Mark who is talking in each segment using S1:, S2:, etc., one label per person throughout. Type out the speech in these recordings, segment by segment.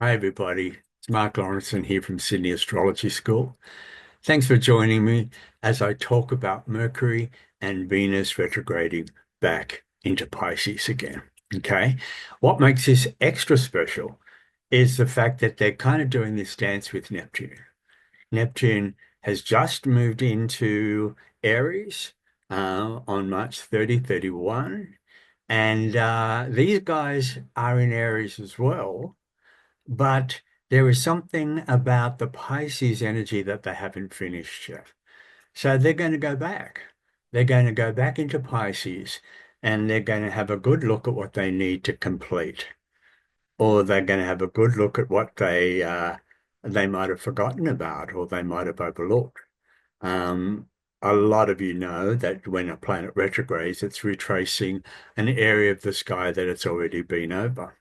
S1: Hi, everybody. It's Marc Laurenson here from Sydney Astrology School. Thanks for joining me as I talk about Mercury and Venus retrograding back into Pisces again. Okay. What makes this extra special is the fact that they're kind of doing this dance with Neptune. Neptune has just moved into Aries on March 30, 31. And these guys are in Aries as well. But there is something about the Pisces energy that they haven't finished yet. So they're going to go back. They're going to go back into Pisces and they're going to have a good look at what they need to complete. Or they're going to have a good look at what they might have forgotten about or they might have overlooked. Um, a lot of you know that when a planet retrogrades, it's retracing an area of the sky that it's already been over.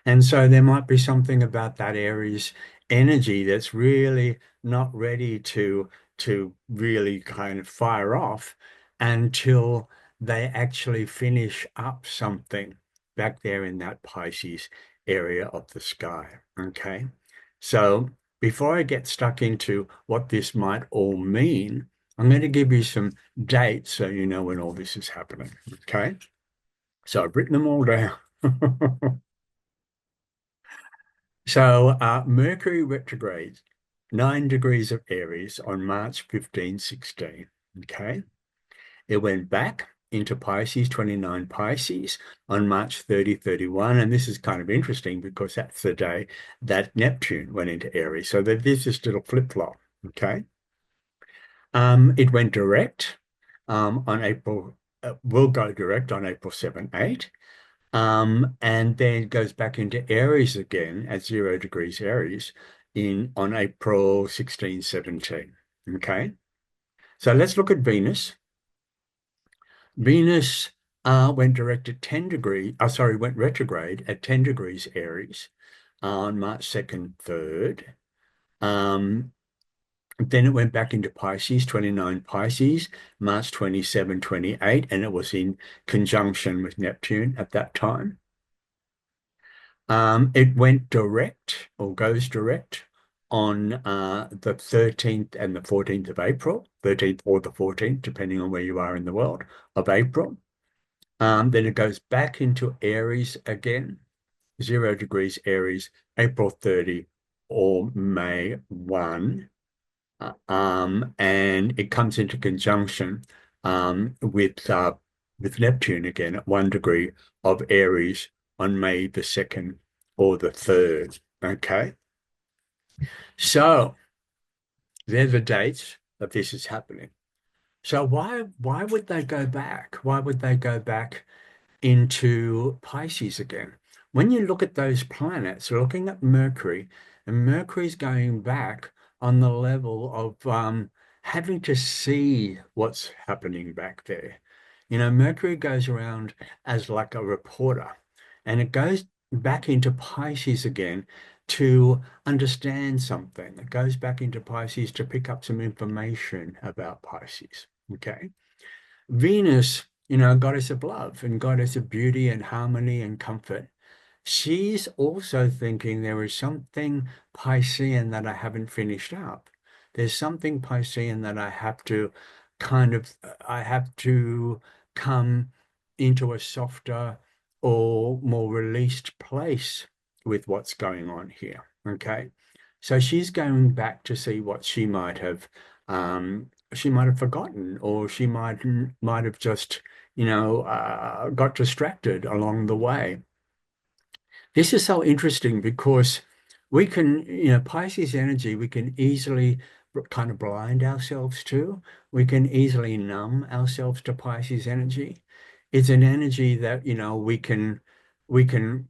S1: And so there might be something about that Aries energy that's really not ready to really kind of fire off until they actually finish up something back there in that Pisces area of the sky. Okay. So before I get stuck into what this might all mean, I'm going to give you some dates so you know when all this is happening. Okay. So I've written them all down. So Mercury retrogrades 9 degrees of Aries on March 15, 16. Okay. It went back into Pisces, 29 Pisces on March 30, 31. And this is kind of interesting because that's the day that Neptune went into Aries. So there's this little flip-flop. Okay. It went direct on April, will go direct on April 7, 8. And then goes back into Aries again at 0 degrees Aries in on April 16, 17. Okay. So let's look at Venus. Venus went direct at 10 degrees, went retrograde at 10 degrees Aries on March 2nd, 3rd. Um, then it went back into Pisces, 29 Pisces, March 27, 28, and it was in conjunction with Neptune at that time. It went direct or goes direct on the 13th and the 14th of April, 13th or the 14th, depending on where you are in the world, of April. Then it goes back into Aries again, 0 degrees Aries, April 30 or May 1. And it comes into conjunction with Neptune again at 1 degree of Aries on May the 2nd or the 3rd. Okay. So they're the dates that this is happening. So why would they go back? Why would they go back into Pisces again? When you look at those planets, looking at Mercury, and Mercury's going back on the level of having to see what's happening back there. You know, Mercury goes around as like a reporter, and it goes back into Pisces again to understand something. It goes back into Pisces to pick up some information about Pisces. Okay. Venus, you know, goddess of love and goddess of beauty and harmony and comfort. She's also thinking there is something Piscean that I haven't finished up. There's something Piscean that I have to come into a softer or more released place with what's going on here. Okay. So she's going back to see what she might have forgotten, or she might have just, got distracted along the way. This is so interesting because we can, Pisces energy, we can easily kind of blind ourselves to. We can easily numb ourselves to Pisces energy. It's an energy that, we can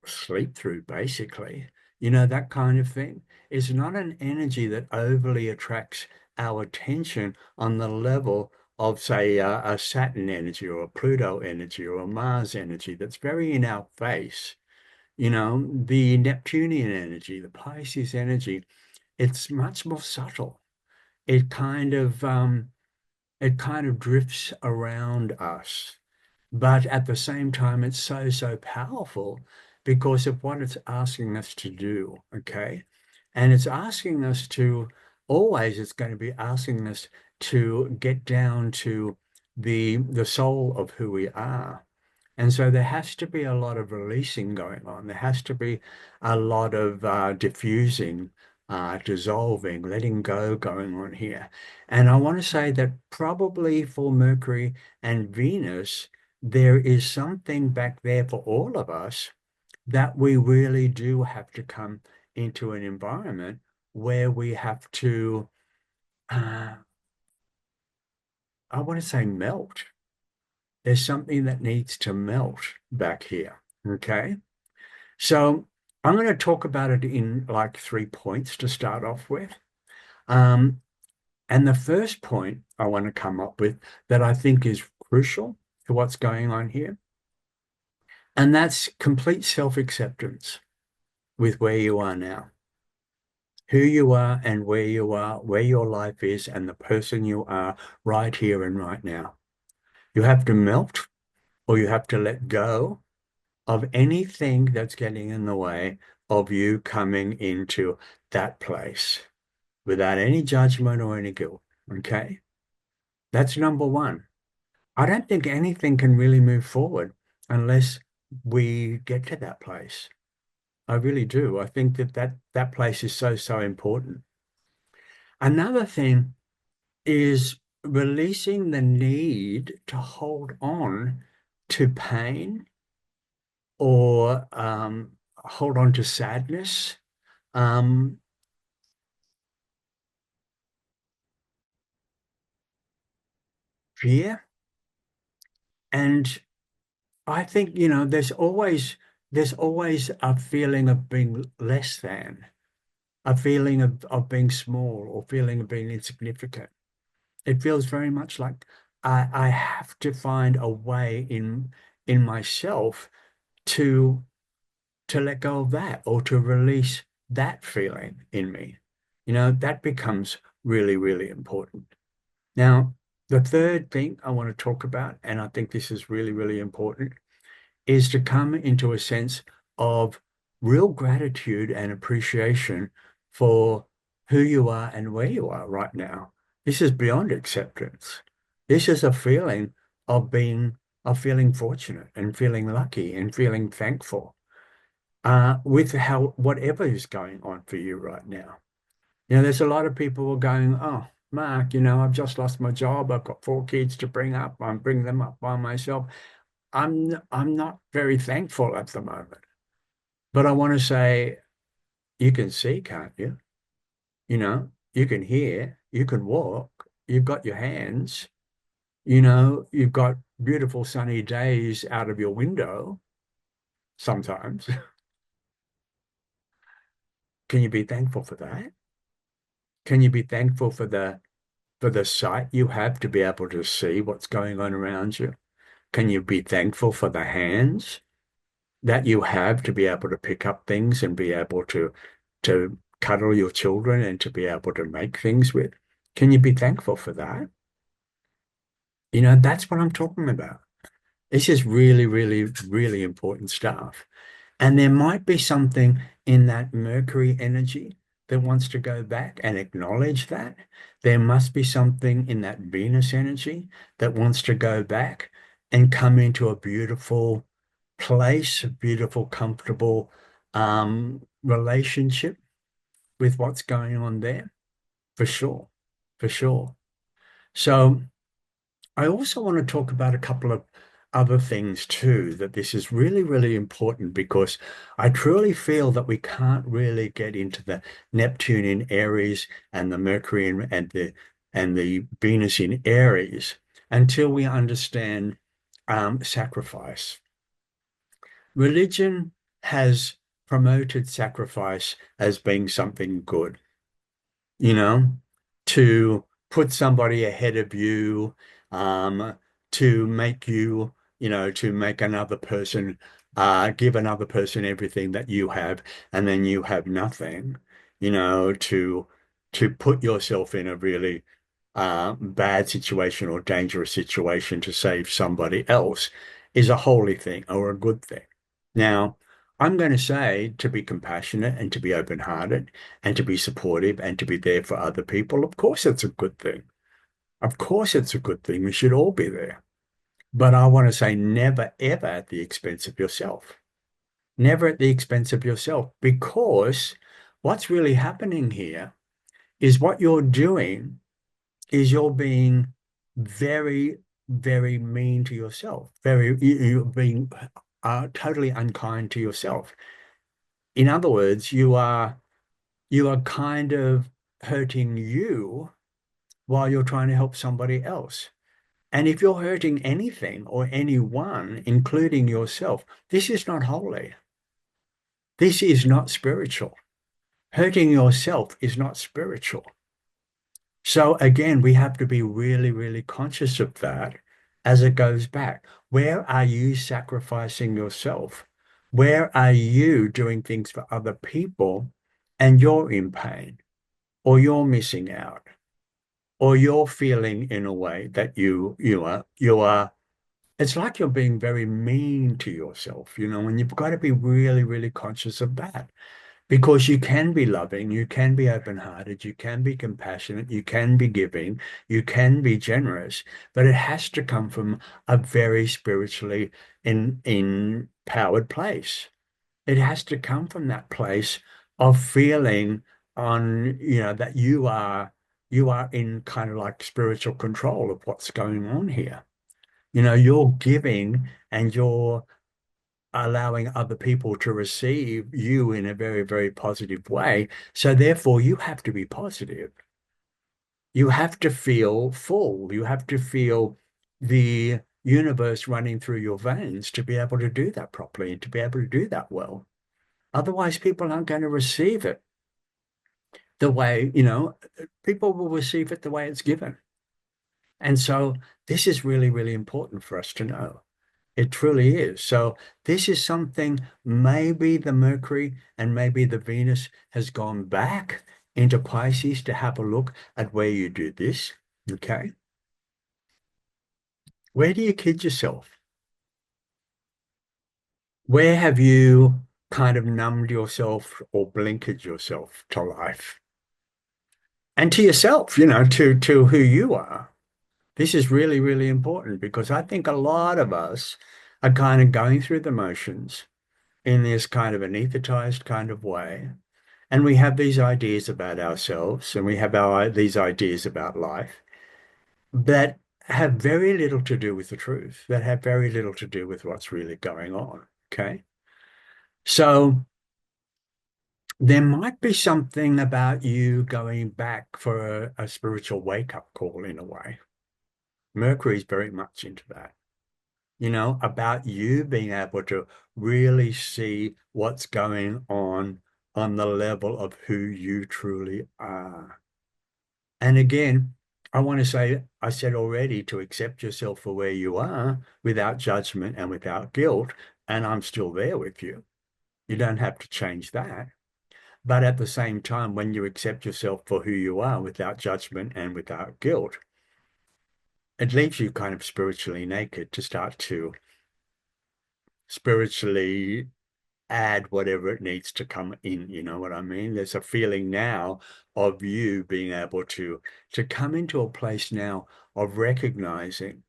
S1: sleep through, basically. You know, that kind of thing. It's not an energy that overly attracts our attention on the level of, say, a Saturn energy or a Pluto energy or a Mars energy that's very in our face. You know, the Neptunian energy, the Pisces energy, it's much more subtle. It kind of it kind of drifts around us. But at the same time, it's so, so powerful because of what it's asking us to do, okay? And it's asking us to always, it's going to be asking us to get down to the soul of who we are. And so there has to be a lot of releasing going on. There has to be a lot of diffusing, dissolving, letting go going on here. And I want to say that probably for Mercury and Venus, there is something back there for all of us that we really do have to come into an environment where we have to, uh, I want to say melt. There's something that needs to melt back here. Okay. So I'm going to talk about it in like 3 points to start off with. Um, and the first point I want to come up with that I think is crucial to what's going on here, and that's complete self-acceptance with where you are now, who you are and where you are, where your life is, and the person you are right here and right now. You have to melt or you have to let go of anything that's getting in the way of you coming into that place without any judgment or any guilt. Okay. That's number one. I don't think anything can really move forward unless we get to that place. I really do. I think that place is so, so important. Another thing is releasing the need to hold on to pain or hold on to sadness. Um, Fear. And I think, there's always a feeling of being less than, a feeling of being small or feeling of being insignificant. It feels very much like I have to find a way in myself to let go of that or to release that feeling in me. That becomes really, really important. Now, the third thing I want to talk about, and I think this is really, really important, is to come into a sense of real gratitude and appreciation for who you are and where you are right now. This is beyond acceptance. This is a feeling of feeling fortunate and feeling lucky and feeling thankful with how whatever is going on for you right now. There's a lot of people who are going, oh, Mark, I've just lost my job. I've got 4 kids to bring up. I'm bringing them up by myself. I'm not very thankful at the moment. But I want to say, you can see, can't you? You can hear, you can walk, you've got your hands, you've got beautiful sunny days out of your window sometimes. Can you be thankful for that? Can you be thankful for the sight you have to be able to see what's going on around you? Can you be thankful for the hands that you have to be able to pick up things and be able to cuddle your children and to be able to make things with? Can you be thankful for that? That's what I'm talking about. This is really, really, really important stuff. And there might be something in that Mercury energy that wants to go back and acknowledge that. There must be something in that Venus energy that wants to go back and come into a beautiful place, a beautiful, comfortable relationship with what's going on there, for sure, for sure. So I also want to talk about a couple of other things too, that this is really, really important because I truly feel that we can't really get into the Neptune in Aries and the Mercury and the Venus in Aries until we understand sacrifice. Religion has promoted sacrifice as being something good, you know, to put somebody ahead of you, um, to make you, to make another person, give another person everything that you have, and then you have nothing, to put yourself in a really bad situation or dangerous situation to save somebody else is a holy thing or a good thing. Now, I'm going to say to be compassionate and to be open-hearted and to be supportive and to be there for other people. Of course, it's a good thing. Of course, it's a good thing. We should all be there. But I want to say never, ever at the expense of yourself. Never at the expense of yourself, because what's really happening here is what you're doing is you're being very, very mean to yourself. You're being totally unkind to yourself. In other words, you are kind of hurting you while you're trying to help somebody else. And if you're hurting anything or anyone, including yourself, this is not holy. This is not spiritual. Hurting yourself is not spiritual. So again, we have to be really, really conscious of that as it goes back. Where are you sacrificing yourself? Where are you doing things for other people and you're in pain, or you're missing out, or you're feeling in a way that you are it's like you're being very mean to yourself, and you've got to be really, really conscious of that. Because you can be loving, you can be open-hearted, you can be compassionate, you can be giving, you can be generous, but it has to come from a very spiritually empowered place. It has to come from that place of feeling that you are in kind of like spiritual control of what's going on here. You're giving and you're allowing other people to receive you in a very, very positive way. So therefore, you have to be positive. You have to feel full. You have to feel the universe running through your veins to be able to do that properly and to be able to do that well. Otherwise, people aren't going to receive it the way, people will receive it the way it's given. And so this is really, really important for us to know. It truly is. So this is something, maybe the Mercury and maybe the Venus has gone back into Pisces to have a look at where you do this. Okay. Where do you kid yourself? Where have you kind of numbed yourself or blinkered yourself to life and to yourself, to who you are? This is really, really important because I think a lot of us are kind of going through the motions in this kind of anesthetized kind of way. And we have these ideas about ourselves and we have these ideas about life that have very little to do with the truth, that have very little to do with what's really going on. Okay. So there might be something about you going back for a spiritual wake-up call in a way. Mercury is very much into that. About you being able to really see what's going on the level of who you truly are. And again, I want to say, I said already, to accept yourself for where you are without judgment and without guilt. And I'm still there with you. You don't have to change that. But at the same time, when you accept yourself for who you are without judgment and without guilt, it leaves you kind of spiritually naked to start to spiritually add whatever it needs to come in. You know what I mean? There's a feeling now of you being able to come into a place now of recognizing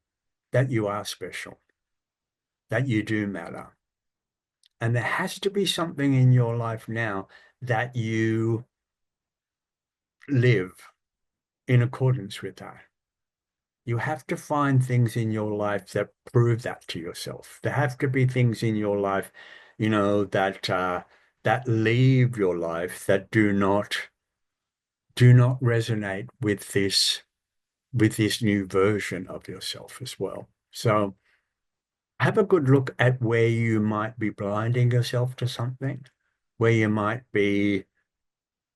S1: that you are special, that you do matter. And there has to be something in your life now that you live in accordance with that. You have to find things in your life that prove that to yourself. There have to be things in your life, that leave your life that do not resonate with this new version of yourself as well. So have a good look at where you might be blinding yourself to something, where you might be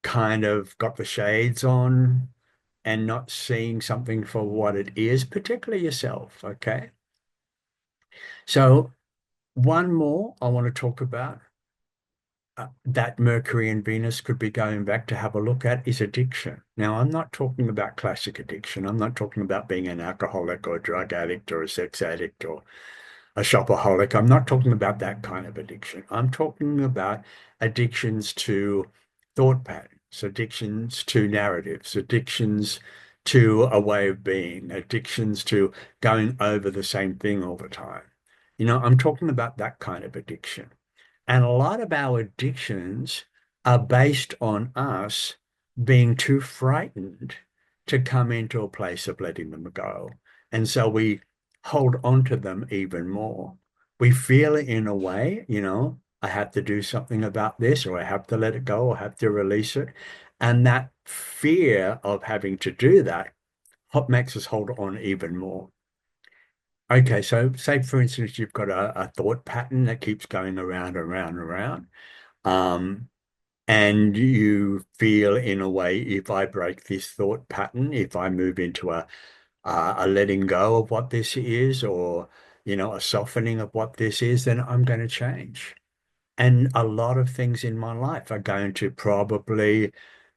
S1: kind of got the shades on and not seeing something for what it is, particularly yourself. Okay. So one more I want to talk about that Mercury and Venus could be going back to have a look at is addiction. Now, I'm not talking about classic addiction. I'm not talking about being an alcoholic or a drug addict or a sex addict a shopaholic. I'm not talking about that kind of addiction. I'm talking about addictions to thought patterns, addictions to narratives, addictions to a way of being, addictions to going over the same thing all the time. I'm talking about that kind of addiction. And a lot of our addictions are based on us being too frightened to come into a place of letting them go. And so we hold on to them even more. We feel it in a way, I have to do something about this, or I have to let it go, or have to release it. And that fear of having to do that what makes us hold on even more. Okay, so say for instance, you've got a thought pattern that keeps going around, around, around. Um, and you feel in a way, if I break this thought pattern, if I move into a letting go of what this is, or a softening of what this is, then I'm going to change. And a lot of things in my life are going to probably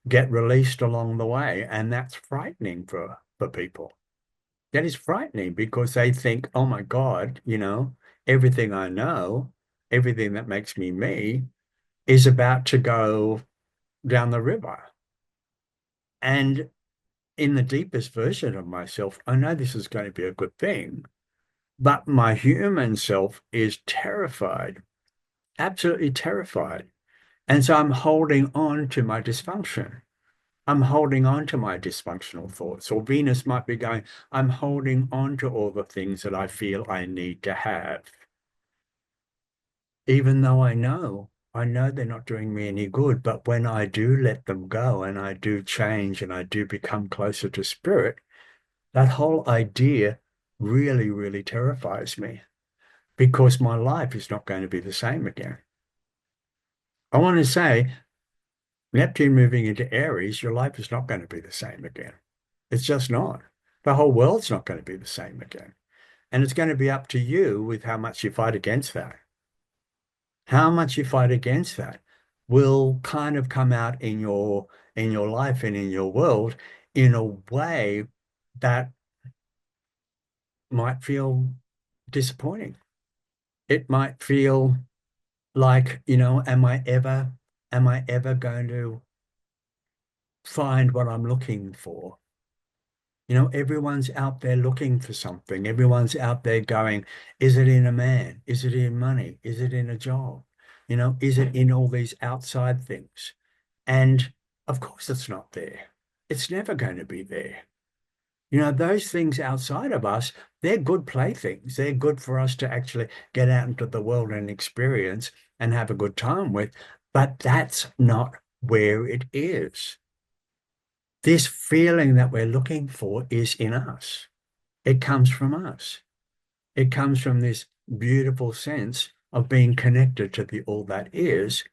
S1: get released along the way. And that's frightening for people. That is frightening because they think, oh my God, everything I know, everything that makes me me is about to go down the river. And in the deepest version of myself, I know this is going to be a good thing, but my human self is terrified, absolutely terrified. And so I'm holding on to my dysfunction. I'm holding on to my dysfunctional thoughts. Or Venus might be going, I'm holding on to all the things that I feel I need to have, even though I know they're not doing me any good. But when I do let them go and I do change and I do become closer to spirit, that whole idea really, really terrifies me because my life is not going to be the same again. I want to say, Neptune moving into Aries, your life is not going to be the same again. It's just not. The whole world's not going to be the same again. And it's going to be up to you with how much you fight against that. How much you fight against that will kind of come out in your life and in your world in a way that might feel disappointing. It might feel like, am I ever going to find what I'm looking for? Everyone's out there looking for something. Everyone's out there going, is it in a man? Is it in money? Is it in a job? Is it in all these outside things? And of course it's not there. It's never going to be there. Those things outside of us, they're good playthings. They're good for us to actually get out into the world and experience and have a good time with. But that's not where it is. This feeling that we're looking for is in us. It comes from us. It comes from this beautiful sense of being connected to the all that is,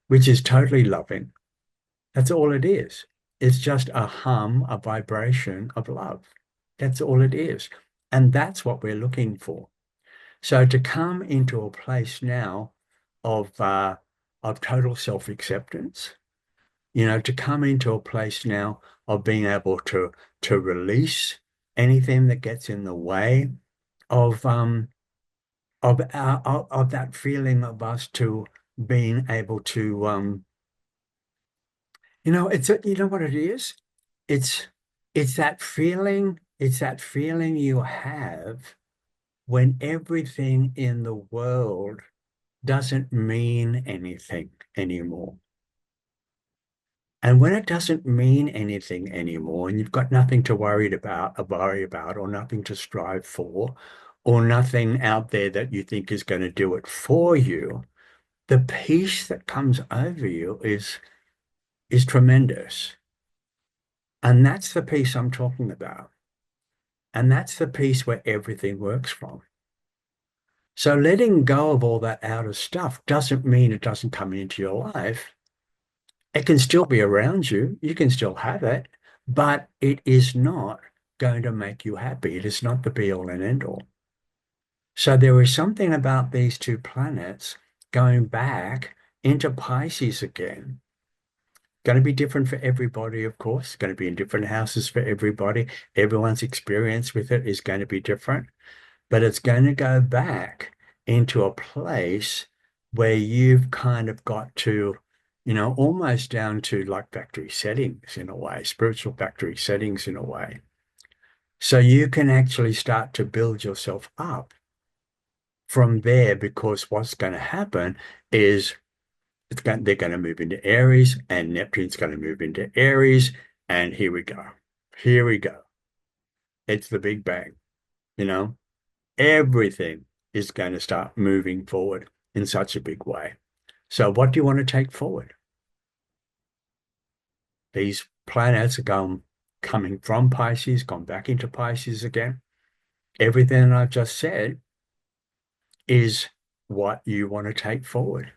S1: which is totally loving. That's all it is. It's just a hum, a vibration of love. That's all it is. And that's what we're looking for. So to come into a place now of total self-acceptance, to come into a place now of being able to release anything that gets in the way of of that feeling of us to being able to you know what it is? It's it's that feeling you have when everything in the world doesn't mean anything anymore. And when it doesn't mean anything anymore, and you've got nothing to worry about, or nothing to strive for, or nothing out there that you think is going to do it for you, the peace that comes over you is tremendous. And that's the peace I'm talking about. And that's the peace where everything works from. So letting go of all that outer stuff doesn't mean it doesn't come into your life. It can still be around you. You can still have it, but it is not going to make you happy. It is not the be all and end all. So there is something about these two planets going back into Pisces again. Going to be different for everybody, of course. Going to be in different houses for everybody. Everyone's experience with it is going to be different, but it's going to go back into a place where you've kind of got to, almost down to like factory settings in a way, spiritual factory settings in a way. So you can actually start to build yourself up from there, because what's going to happen is they're going to move into Aries, and Neptune's going to move into Aries, and here we go. Here we go. It's the Big Bang, you know. Everything is going to start moving forward in such a big way. So what do you want to take forward? These planets are coming from Pisces, gone back into Pisces again. Everything I've just said is what you want to take forward.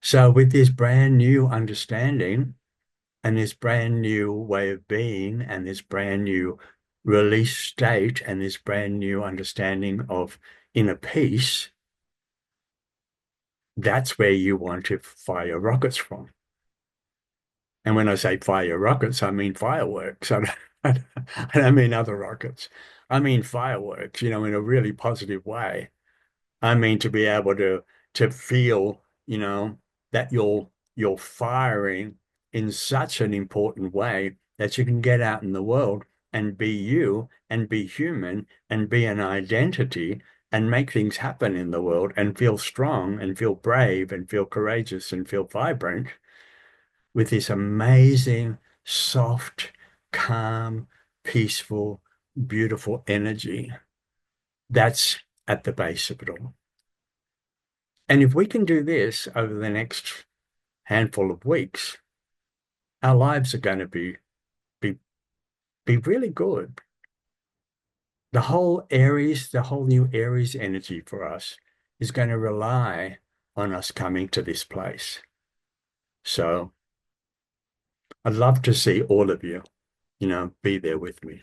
S1: So with this brand new understanding and this brand new way of being and this brand new release state and this brand new understanding of inner peace, that's where you want to fire rockets from. And when I say fire rockets, I mean fireworks. I don't mean other rockets. I mean fireworks, in a really positive way. I mean to be able to feel, that you're firing in such an important way that you can get out in the world and be you and be human and be an identity and make things happen in the world and feel strong and feel brave and feel courageous and feel vibrant with this amazing, soft, calm, peaceful, beautiful energy that's at the base of it all. And if we can do this over the next handful of weeks, our lives are going to be be really good. The whole new Aries energy for us is going to rely on us coming to this place. So I'd love to see all of you, be there with me.